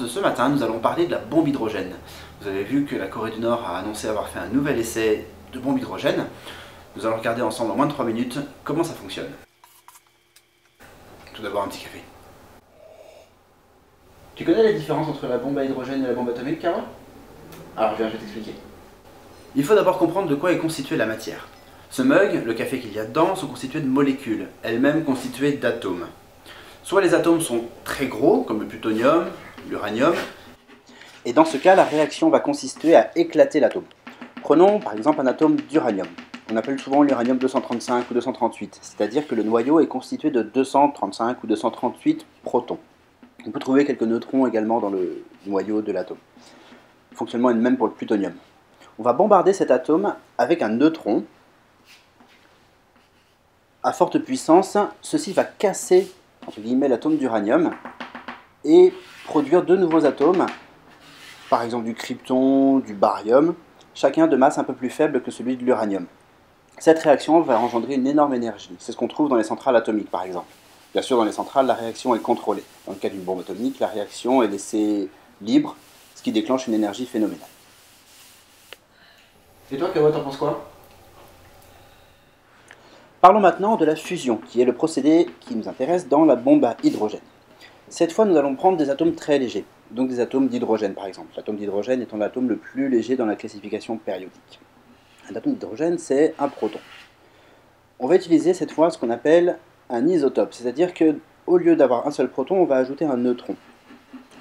de ce matin, nous allons parler de la bombe hydrogène. Vous avez vu que la Corée du Nord a annoncé avoir fait un nouvel essai de bombe hydrogène. Nous allons regarder ensemble en moins de 3 minutes comment ça fonctionne. Tout d'abord un petit café. Tu connais la différence entre la bombe à hydrogène et la bombe atomique, Carole? Alors viens, je vais t'expliquer. Il faut d'abord comprendre de quoi est constituée la matière. Ce mug, le café qu'il y a dedans, sont constitués de molécules, elles-mêmes constituées d'atomes. Soit les atomes sont très gros, comme le plutonium, l'uranium, et dans ce cas, la réaction va consister à éclater l'atome. Prenons par exemple un atome d'uranium. On appelle souvent l'uranium 235 ou 238, c'est-à-dire que le noyau est constitué de 235 ou 238 protons. On peut trouver quelques neutrons également dans le noyau de l'atome. Le fonctionnement est le même pour le plutonium. On va bombarder cet atome avec un neutron. À forte puissance, ceci va casser entre guillemets l'atome d'uranium et produire deux nouveaux atomes, par exemple du krypton, du baryum, chacun de masse un peu plus faible que celui de l'uranium. Cette réaction va engendrer une énorme énergie. C'est ce qu'on trouve dans les centrales atomiques par exemple. Bien sûr, dans les centrales, la réaction est contrôlée. Dans le cas d'une bombe atomique, la réaction est laissée libre, ce qui déclenche une énergie phénoménale. Et toi, Kawa, t'en penses quoi? Parlons maintenant de la fusion, qui est le procédé qui nous intéresse dans la bombe à hydrogène. Cette fois, nous allons prendre des atomes très légers, donc des atomes d'hydrogène par exemple. L'atome d'hydrogène étant l'atome le plus léger dans la classification périodique. Un atome d'hydrogène, c'est un proton. On va utiliser cette fois ce qu'on appelle un isotope, c'est-à-dire qu'au lieu d'avoir un seul proton, on va ajouter un neutron.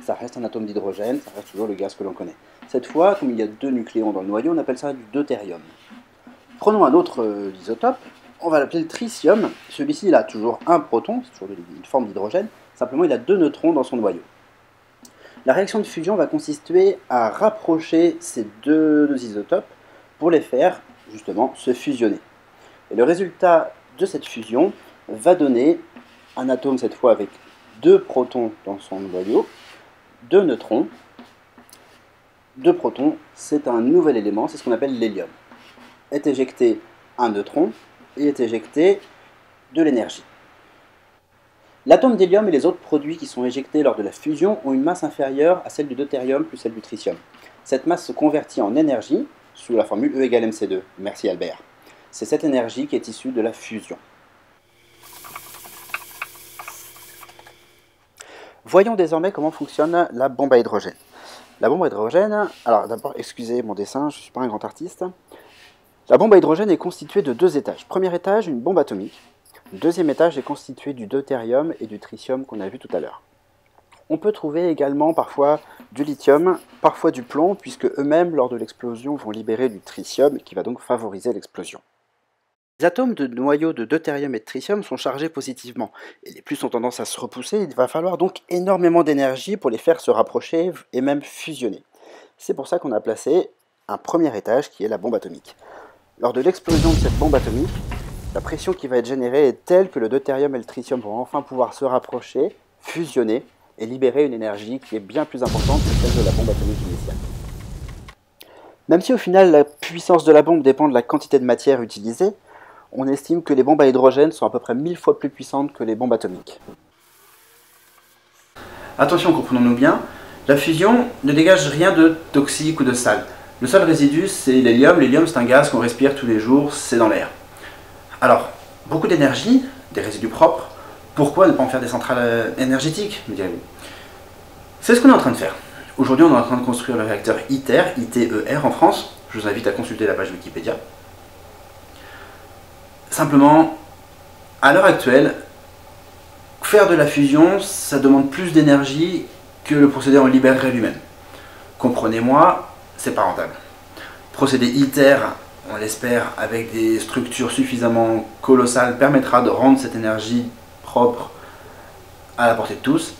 Ça reste un atome d'hydrogène, ça reste toujours le gaz que l'on connaît. Cette fois, comme il y a deux nucléons dans le noyau, on appelle ça du deutérium. Prenons un autre isotope. On va l'appeler le tritium. Celui-ci, il a toujours un proton, c'est toujours une forme d'hydrogène, simplement il a deux neutrons dans son noyau. La réaction de fusion va consister à rapprocher ces deux isotopes pour les faire, justement, se fusionner. Et le résultat de cette fusion va donner un atome, cette fois avec deux protons dans son noyau, deux neutrons. Deux protons, c'est un nouvel élément, c'est ce qu'on appelle l'hélium. Est éjecté un neutron, et est éjecté de l'énergie. L'atome d'hélium et les autres produits qui sont éjectés lors de la fusion ont une masse inférieure à celle du deutérium plus celle du tritium. Cette masse se convertit en énergie sous la formule E égale mc2. Merci Albert. C'est cette énergie qui est issue de la fusion. Voyons désormais comment fonctionne la bombe à hydrogène. La bombe à hydrogène, alors d'abord excusez mon dessin, je ne suis pas un grand artiste. La bombe à hydrogène est constituée de deux étages. Premier étage, une bombe atomique. Le deuxième étage est constitué du deutérium et du tritium qu'on a vu tout à l'heure. On peut trouver également parfois du lithium, parfois du plomb, puisque eux-mêmes, lors de l'explosion, vont libérer du tritium, qui va donc favoriser l'explosion. Les atomes de noyaux de deutérium et de tritium sont chargés positivement, et les plus ont tendance à se repousser. Il va falloir donc énormément d'énergie pour les faire se rapprocher et même fusionner. C'est pour ça qu'on a placé un premier étage qui est la bombe atomique. Lors de l'explosion de cette bombe atomique, la pression qui va être générée est telle que le deutérium et le tritium vont enfin pouvoir se rapprocher, fusionner et libérer une énergie qui est bien plus importante que celle de la bombe atomique initiale. Même si au final la puissance de la bombe dépend de la quantité de matière utilisée, on estime que les bombes à hydrogène sont à peu près 1000 fois plus puissantes que les bombes atomiques. Attention, comprenons-nous bien, la fusion ne dégage rien de toxique ou de sale. Le seul résidu, c'est l'hélium. L'hélium, c'est un gaz qu'on respire tous les jours, c'est dans l'air. Alors, beaucoup d'énergie, des résidus propres, pourquoi ne pas en faire des centrales énergétiques, me direz-vous? C'est ce qu'on est en train de faire. Aujourd'hui, on est en train de construire le réacteur ITER, ITER en France. Je vous invite à consulter la page Wikipédia. Simplement, à l'heure actuelle, faire de la fusion, ça demande plus d'énergie que le procédé en libérerait lui-même. Comprenez-moi, c'est pas rentable. Procédé ITER, on l'espère, avec des structures suffisamment colossales, permettra de rendre cette énergie propre à la portée de tous.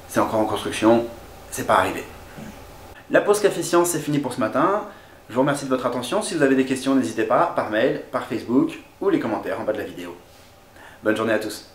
C'est encore en construction, c'est pas arrivé. La pause Café Science, c'est fini pour ce matin. Je vous remercie de votre attention. Si vous avez des questions, n'hésitez pas, par mail, par Facebook ou les commentaires en bas de la vidéo. Bonne journée à tous.